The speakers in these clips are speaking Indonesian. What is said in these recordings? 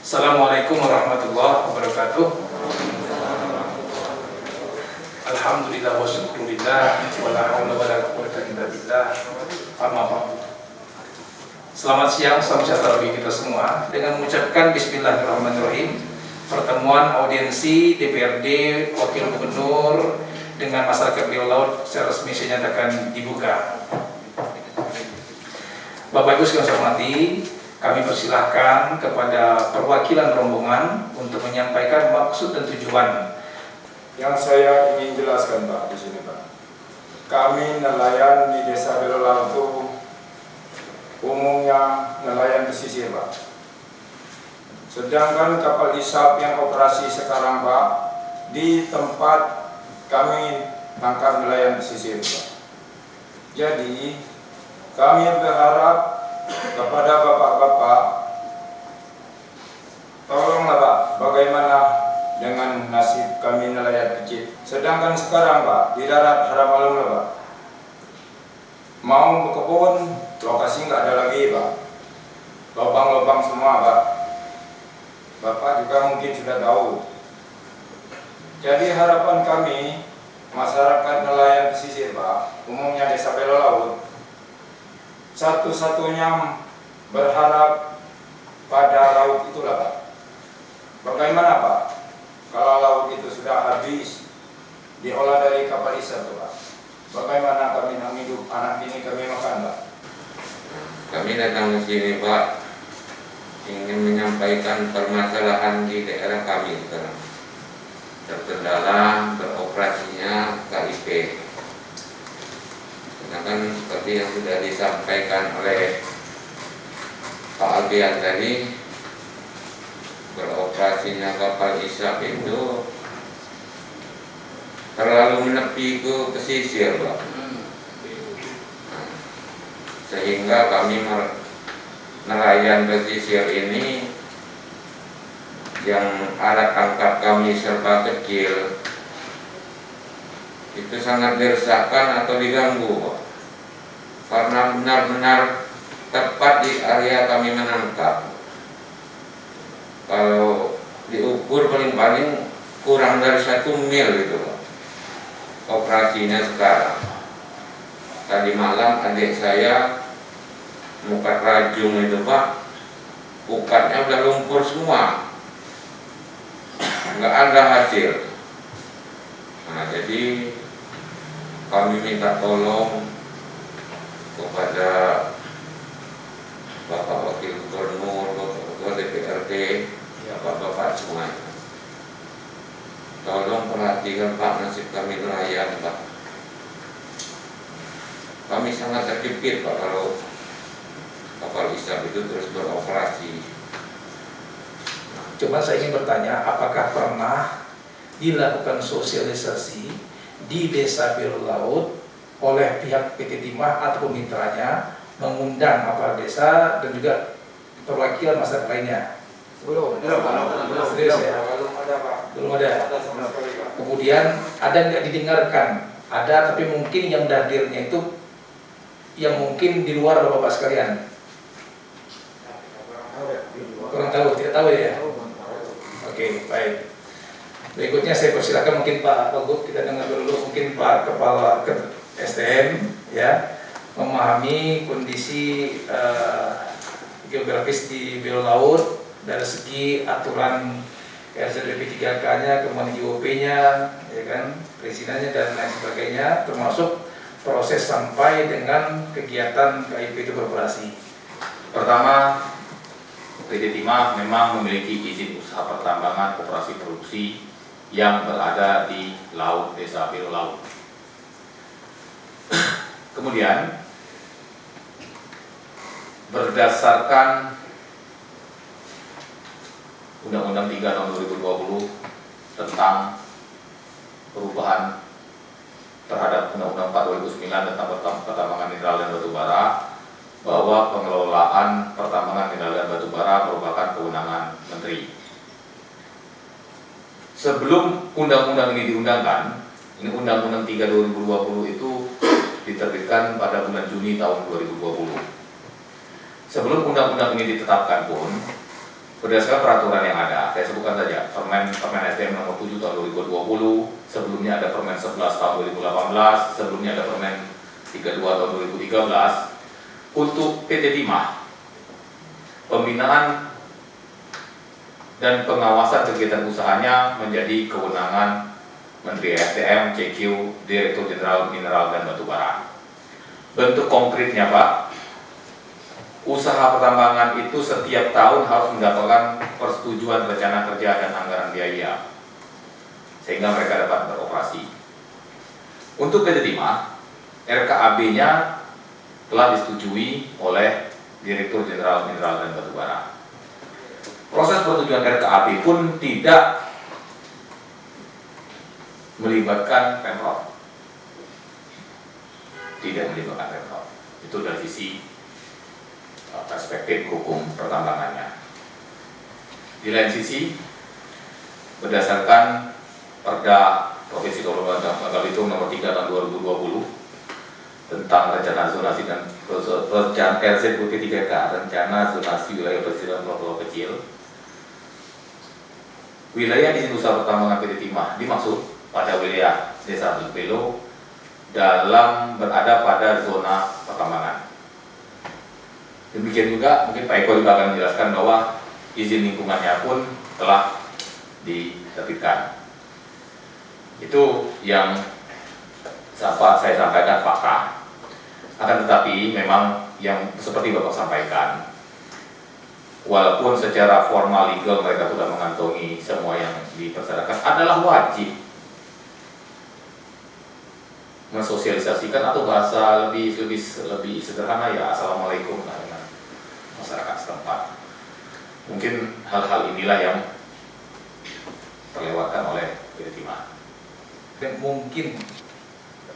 Assalamualaikum warahmatullahi wabarakatuh. Alhamdulillah wa syukurillah wa la haula wa la quwwata illa billah. Amma ba'du. Selamat siang, salam sejahtera bagi kita semua. Dengan mengucapkan bismillahirrahmanirrahim, pertemuan audiensi DPRD Wakil Gubernur dengan masyarakat Biau Laut secara resmi saya nyatakan dibuka. Bapak Ibu sekalian saya hormati, kami persilahkan kepada perwakilan rombongan untuk menyampaikan maksud dan tujuan. Yang saya ingin jelaskan Pak di sini Pak, kami nelayan di Desa Biau Laut itu umumnya nelayan pesisir Pak. Sedangkan kapal isap yang operasi sekarang Pak di tempat kami tangkap nelayan pesisir Pak. Jadi kami berharap kepada bapak-bapak, tolonglah Pak, bagaimana dengan nasib kami nelayan kecil. Sedangkan sekarang Pak, di darat haram malam lah Pak, mau berkebun, lokasi nggak ada lagi Pak, lubang-lubang semua Pak. Bapak juga mungkin sudah tahu. Jadi harapan kami, masyarakat nelayan pesisir Pak, umumnya Desa Biau Laut, satu-satunya berharap pada laut itulah Pak. Bagaimana Pak kalau laut itu sudah habis diolah dari kapal isap Pak? Bagaimana kami nak hidup, anak ini kami makan Pak? Kami datang ke sini Pak ingin menyampaikan permasalahan di daerah kami sekarang. Terkendala beroperasinya KIP. Sedangkan seperti yang sudah disampaikan oleh Pak Albian tadi, beroperasinya kapal isap itu terlalu menepi ke pesisir Pak. Sehingga kami nelayan pesisir ini yang alat tangkap kami serba kecil itu sangat diresahkan atau diganggu Pak. Karena benar-benar tepat di area kami menangkap. Kalau diukur paling-paling kurang dari 1 mil gitu Pak operasinya sekarang. Tadi malam adik saya mukat rajung itu Pak, ukatnya udah lumpur semua, nggak ada hasil. Nah jadi kami minta tolong kepada Bapak Wakil Gubernur, Bapak Ketua DPRD, Bapak-bapak semuanya, tolong perhatikan Pak nasib kami nelayan Pak. Kami sangat terjepit Pak kalau kapal isap itu terus beroperasi. Cuma saya ingin bertanya, apakah pernah dilakukan sosialisasi di Desa Biau Laut oleh pihak PT Timah atau mitranya mengundang aparat desa dan juga perwakilan masyarakat lainnya? Belum. Serius ya? Belum ada. Kemudian ada nggak didengarkan? Ada, tapi mungkin yang hadirnya itu yang mungkin di luar Bapak sekalian. Kurang tahu, tidak tahu ya? Oke, baik. Berikutnya saya persilakan mungkin Pak Wagub, kita dengar dulu mungkin Pak Kepala SDM ya, memahami kondisi geografis di Biau Laut dari segi aturan RZDP 3K-nya, kemudian IOP-nya, ya kan, perizinannya dan lain sebagainya, termasuk proses sampai dengan kegiatan KIP itu beroperasi. Pertama, PT Timah memang memiliki izin usaha pertambangan operasi produksi yang berada di laut Desa Biau Laut. Kemudian, berdasarkan Undang-Undang 3 tahun 2020 tentang perubahan terhadap Undang-Undang 4 2009 tentang pertambangan mineral dan batu bara, bahwa pengelolaan pertambangan mineral dan batu bara merupakan kewenangan Menteri. Sebelum undang-undang ini diundangkan, ini Undang-Undang 3 2020 itu diterbitkan pada bulan Juni tahun 2020. Sebelum undang-undang ini ditetapkan pun, berdasarkan peraturan yang ada, saya sebutkan saja Permen SDM nomor 7 tahun 2020, sebelumnya ada Permen 11 tahun 2018, sebelumnya ada Permen 32 tahun 2013. Untuk PT Timah, pembinaan dan pengawasan kegiatan usahanya menjadi kewenangan Menteri SDM, CQ, Direktur Jenderal Mineral dan Batubara. Bentuk konkretnya, Pak, usaha pertambangan itu setiap tahun harus mendapatkan persetujuan rencana kerja dan anggaran biaya, sehingga mereka dapat beroperasi. Untuk PT Timah, RKAB-nya telah disetujui oleh Direktur Jenderal Mineral dan Batubara. Proses persetujuan RKAB pun tidak melibatkan Pemprov. Tidak melibatkan Pemprov. Itu dari sisi perspektif hukum pertambangannya. Di lain sisi, berdasarkan Perda Provinsi Kabupaten Belitung nomor 3 tahun 2020 tentang rencana zonasi dan rencana RZUP3K, rencana zonasi wilayah pesisir dan pulau-pulau kecil, wilayah izin usaha pertambangan PT Timah dimaksud pada wilayah Desa Belo dalam berada pada zona pertambangan. Demikian juga mungkin Pak Eko juga akan menjelaskan bahwa izin lingkungannya pun telah diterbitkan. Itu yang saya sampaikan fakta. Akan tetapi memang yang seperti Bapak sampaikan, walaupun secara formal legal mereka sudah mengantongi semua yang dipersyaratkan, adalah wajib mensosialisasikan, atau bahasa lebih sederhana ya assalamualaikum dengan masyarakat setempat. Mungkin hal-hal inilah yang terlewatkan oleh PT Timah. Dan mungkin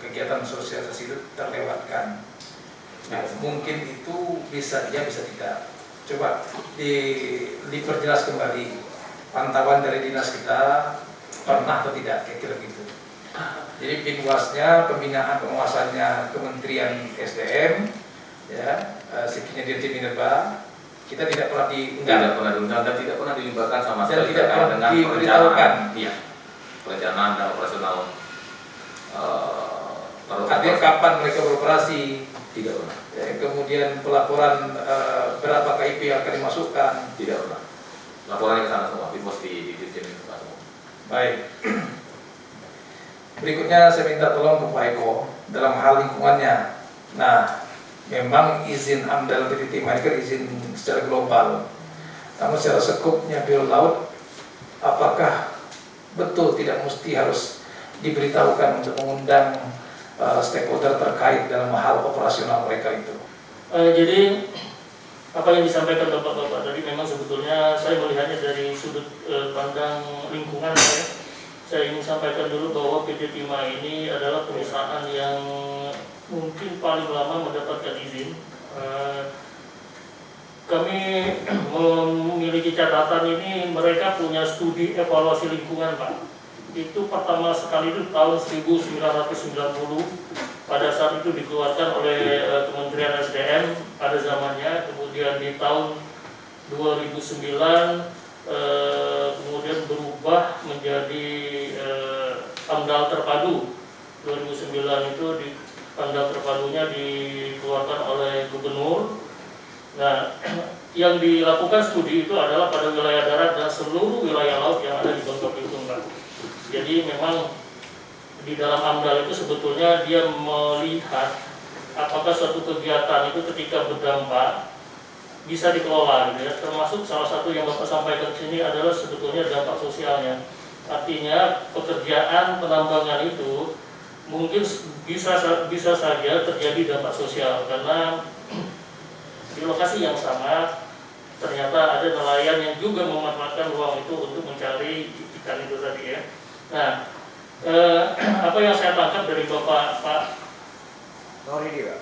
kegiatan sosialisasi itu terlewatkan. Nah, mungkin itu bisa tidak. Coba diperjelas kembali pantauan dari dinas kita pernah atau tidak, kira-kira gitu. Jadi pinwasnya, pembinaan pengawasannya Kementerian SDM, ya, sekiranya Dirjen Minerba, kita tidak pernah diundang. Tidak pernah diundang dan tidak pernah dilibatkan sama Dan sekali tidak pernah dengan diberitahukan. Iya, perencanaan dan operasional. Artinya kapan mereka beroperasi, Tidak pernah. ya, kemudian pelaporan berapa KIP yang akan dimasukkan. Tidak pernah. Laporannya ke sana semua, pinwas di Dirjen Minerba semua. Baik. Berikutnya saya minta tolong ke Pak Eko dalam hal lingkungannya. Nah, memang izin AMDAL PT Timah ini kan izin secara global. Namun secara sekupnya Biro Laut, apakah betul tidak mesti harus diberitahukan untuk mengundang stakeholder terkait dalam hal operasional mereka itu? Jadi apa yang disampaikan Bapak-Bapak tadi memang sebetulnya saya melihatnya dari sudut pandang lingkungan. Saya ingin sampaikan dulu bahwa PT Timah ini adalah perusahaan yang mungkin paling lama mendapatkan izin. Kami memiliki catatan ini, mereka punya studi evaluasi lingkungan, Pak. Itu pertama sekali itu tahun 1990, pada saat itu dikeluarkan oleh Kementerian SDM pada zamannya. Kemudian di tahun 2009 kemudian berubah menjadi AMDAL terpadu. 2009 itu di AMDAL terpadunya dikeluarkan oleh Gubernur. Nah, yang dilakukan studi itu adalah pada wilayah darat dan seluruh wilayah laut yang ada di Bangka Belitung, Pak. Jadi memang di dalam AMDAL itu sebetulnya dia melihat apakah suatu kegiatan itu ketika berdampak bisa dikelola, gitu ya. Termasuk salah satu yang Bapak sampaikan di sini adalah sebetulnya dampak sosialnya. Artinya pekerjaan penambangan itu mungkin bisa saja terjadi dampak sosial, karena di lokasi yang sama ternyata ada nelayan yang juga memanfaatkan ruang itu untuk mencari ikan itu tadi, ya. Nah, apa yang saya tangkap dari Pak Noridi, ya.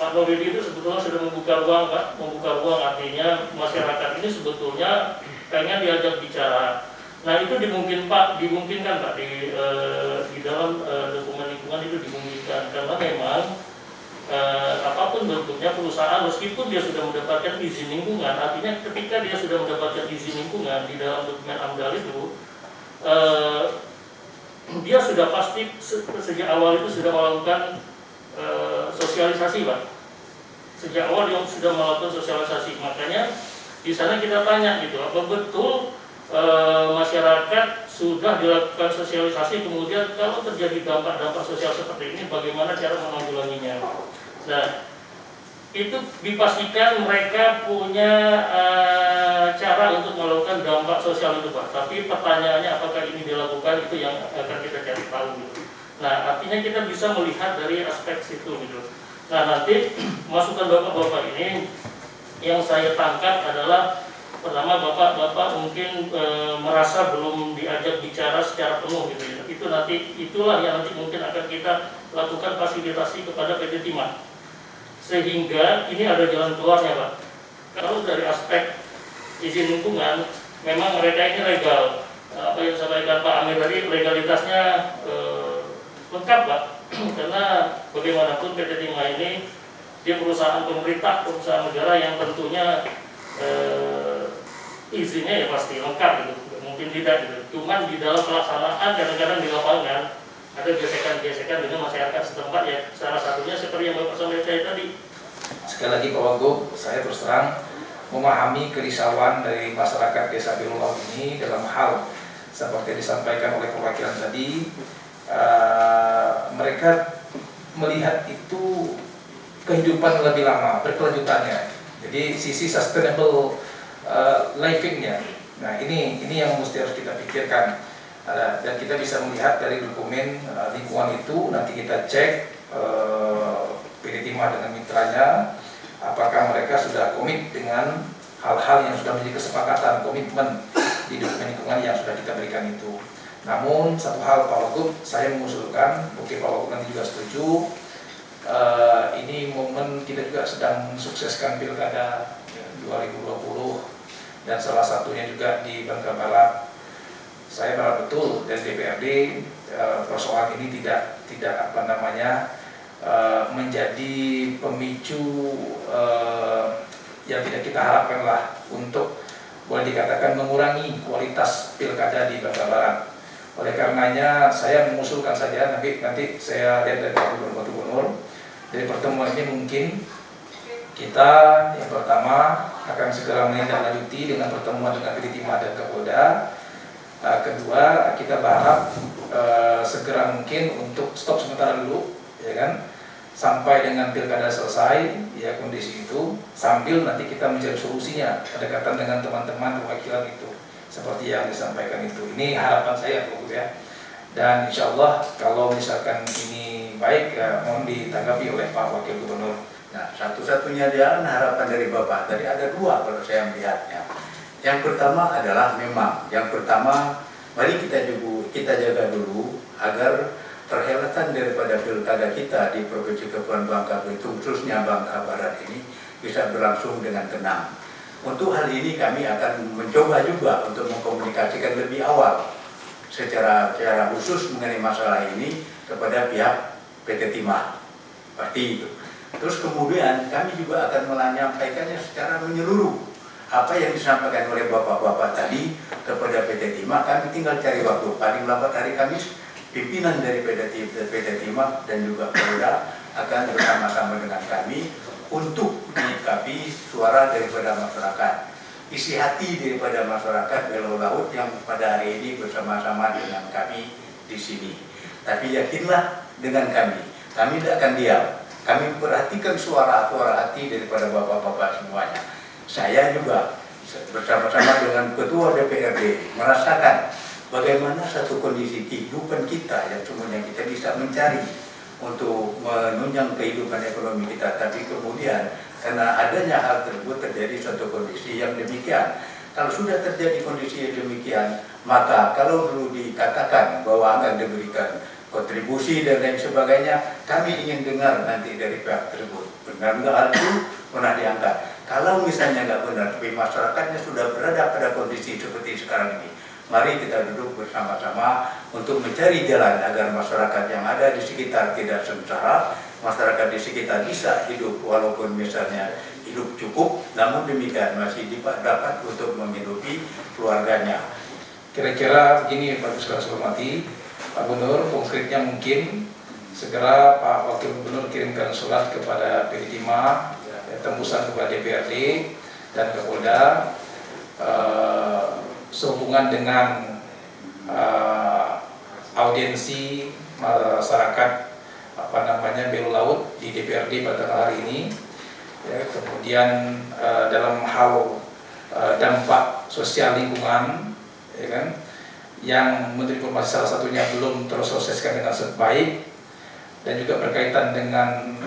Pak Noridi itu sebetulnya sudah membuka ruang, Pak. Membuka ruang artinya masyarakat ini sebetulnya pengen diajak bicara. Nah, itu dimungkinkan Pak di dalam dokumen lingkungan itu dimungkinkan, karena memang apapun bentuknya perusahaan, meskipun dia sudah mendapatkan izin lingkungan, artinya ketika dia sudah mendapatkan izin lingkungan di dalam dokumen AMDAL itu, dia sudah pasti sejak awal itu sudah melakukan sosialisasi, Pak. Sejak awal dia sudah melakukan sosialisasi. Makanya di sana kita tanya gitu, apa betul masyarakat sudah dilakukan sosialisasi, kemudian kalau terjadi dampak-dampak sosial seperti ini, bagaimana cara menanggulanginya? Nah, itu dipastikan mereka punya cara untuk melakukan dampak sosial itu, Pak. Tapi pertanyaannya apakah ini dilakukan, itu yang akan kita cari tahu gitu. Nah, artinya kita bisa melihat dari aspek situ gitu. Nah, nanti masukan bapak-bapak ini yang saya tangkap adalah pertama, bapak-bapak mungkin merasa belum diajak bicara secara penuh gitu ya. Itu nanti, itulah yang nanti mungkin akan kita lakukan fasilitasi kepada PT Timah, sehingga ini ada jalan keluarnya, Pak. Kalau dari aspek izin lingkungan, memang mereka ini legal. Apa yang disampaikan Pak Amir tadi, legalitasnya lengkap, Pak. Karena bagaimanapun PT Timah ini dia perusahaan pemerintah, perusahaan negara yang tentunya izinnya ya pasti lengkap gitu, mungkin tidak gitu. Cuman di dalam pelaksanaan kadang-kadang di lapangan ada gesekan-gesekan dengan masyarakat setempat ya. Salah satunya seperti yang Bapak sampaikan tadi. Sekali lagi Pak Wagub, saya terus terang memahami kerisauan dari masyarakat Desa Birulau ini dalam hal seperti disampaikan oleh perwakilan tadi. Mereka melihat itu kehidupan lebih lama, berkelanjutannya. Jadi sisi sustainable living-nya. Nah, ini yang mesti harus kita pikirkan. Dan kita bisa melihat dari dokumen lingkungan itu, nanti kita cek PT Timah dengan mitranya, apakah mereka sudah komit dengan hal-hal yang sudah menjadi kesepakatan, komitmen di dokumen lingkungan yang sudah kita berikan itu. Namun satu hal Pak Wagub, saya mengusulkan, mungkin Pak Wagub nanti juga setuju, ini momen kita juga sedang mensukseskan Pilkada 2020 dan salah satunya juga di Bangka Barat. Saya berharap betul dari DPRD persoalan ini tidak menjadi pemicu yang tidak kita harapkan lah untuk boleh dikatakan mengurangi kualitas pilkada di Bangka Barat. Oleh karenanya saya mengusulkan saja, nanti saya lihat dari Pak Gubernur, dari pertemuan ini mungkin kita yang pertama akan segera menindaklanjuti dengan pertemuan dengan PT Timah dan Kapolda. Kedua, kita berharap segera mungkin untuk stop sementara dulu, ya kan, sampai dengan pilkada selesai, ya kondisi itu, sambil nanti kita mencari solusinya, pendekatan dengan teman-teman perwakilan itu, seperti yang disampaikan itu. Ini harapan saya, Pak, ya. Dan insya Allah kalau misalkan ini baik, ya, mohon ditanggapi oleh Pak Wakil Gubernur. Nah, satu-satunya jalan harapan dari Bapak tadi ada dua kalau saya melihatnya. Yang pertama adalah mari kita jaga dulu agar perhelatan daripada pilkada kita di Provinsi Kepulauan Bangka Belitung, khususnya Bangka Barat ini bisa berlangsung dengan tenang. Untuk hal ini kami akan mencoba juga untuk mengkomunikasikan lebih awal secara khusus mengenai masalah ini kepada pihak PT Timah. Pasti itu. Terus kemudian kami juga akan menyampaikannya secara menyeluruh. Apa yang disampaikan oleh bapak-bapak tadi kepada PT Timah, kami tinggal cari waktu paling lambat hari Kamis. Pimpinan dari PT Timah dan juga Polda akan bersama-sama dengan kami untuk menyikapi suara daripada masyarakat, isi hati daripada masyarakat Belo Laut yang pada hari ini bersama-sama dengan kami di sini. Tapi yakinlah dengan kami tidak akan diam. Kami perhatikan suara hati daripada bapak-bapak semuanya. Saya juga bersama-sama dengan Ketua DPRD merasakan bagaimana satu kondisi kehidupan kita yang semuanya kita bisa mencari untuk menunjang kehidupan ekonomi kita. Tapi kemudian karena adanya hal tersebut terjadi suatu kondisi yang demikian. Kalau sudah terjadi kondisi yang demikian, maka kalau dulu dikatakan bahwa akan diberikan kontribusi dan lain sebagainya, kami ingin dengar nanti dari pihak tersebut. Benar nggak hal itu pernah diangkat? Kalau misalnya nggak benar, tapi masyarakatnya sudah berada pada kondisi seperti sekarang ini, mari kita duduk bersama-sama untuk mencari jalan agar masyarakat yang ada di sekitar tidak sengsara, masyarakat di sekitar bisa hidup walaupun misalnya hidup cukup, namun demikian masih dapat untuk menghidupi keluarganya. Kira-kira begini Pak Sekalian hormati, Pak Gubernur, konkretnya mungkin segera Pak Wakil Gubernur kirimkan surat kepada Peritima, tembusan kepada DPRD dan Kapolda sehubungan dengan audiensi masyarakat Belu Laut di DPRD pada hari ini. Ya, kemudian dalam hal dampak sosial lingkungan, ya kan, yang Menteri Informasi salah satunya belum tersosialisasikan dengan baik, dan juga berkaitan dengan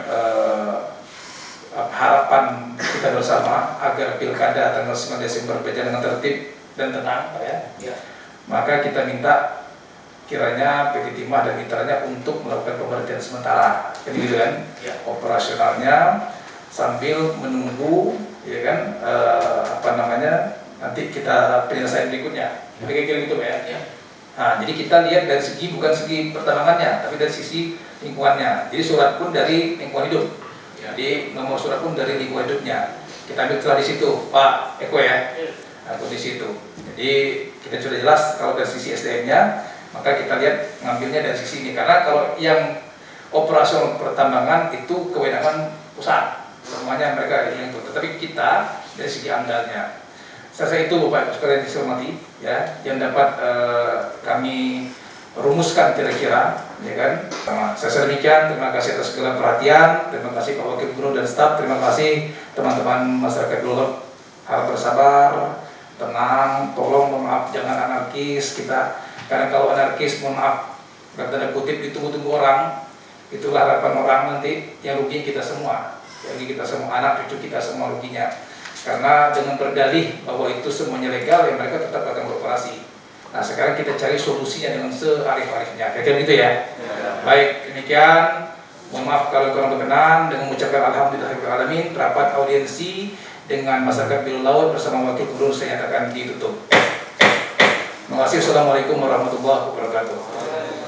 harapan kita bersama agar pilkada tanggal 9 Desember berjalan dengan tertib dan tenang, Pak, ya. Maka kita minta kiranya PT Timah dan mitranya untuk melakukan pemberhentian sementara, jadi gitu kan, operasionalnya sambil menunggu, ya kan, nanti kita penyelesaian berikutnya, kira-kira gitu, Pak, ya. Nah, jadi kita lihat dari segi, bukan segi pertambangannya, tapi dari sisi lingkungannya. Jadi surat pun dari lingkungan hidup. Jadi nomor surat pun dari lingkungan hidupnya. Kita ambil celah di situ, Pak Eko, ya. Aku di situ. Jadi kita sudah jelas kalau dari sisi SDM-nya, maka kita lihat ngambilnya dari sisi ini. Karena kalau yang operasional pertambangan itu kewenangan pusat, semuanya mereka yang itu. Tetapi kita dari segi amdalnya. Saya itu Bapak sekalian dihormati, ya, yang dapat kami rumuskan kira-kira, ya kan. Saya demikian, terima kasih atas segala perhatian, terima kasih Pak Wakil Gubernur dan staf, terima kasih teman-teman masyarakat Belu Laut. Harap bersabar, tenang, tolong maaf jangan anarkis kita, karena kalau anarkis mohon maaf tanda kutip ditunggu-tunggu orang, itulah harapan orang, nanti yang rugi kita semua, anak cucu kita semua ruginya. Karena dengan berdalih bahwa itu semuanya legal, ya mereka tetap akan beroperasi. Nah, sekarang kita cari solusinya dengan searif-arifnya, kira-kira gitu ya. Baik, demikian. Mohon maaf kalau kurang berkenan, dengan mengucapkan alhamdulillahirrahmanirrahim, rapat audiensi dengan masyarakat Belu Laut bersama Wakil Gubernur saya nyatakan ditutup. Terima kasih. Assalamualaikum warahmatullahi wabarakatuh.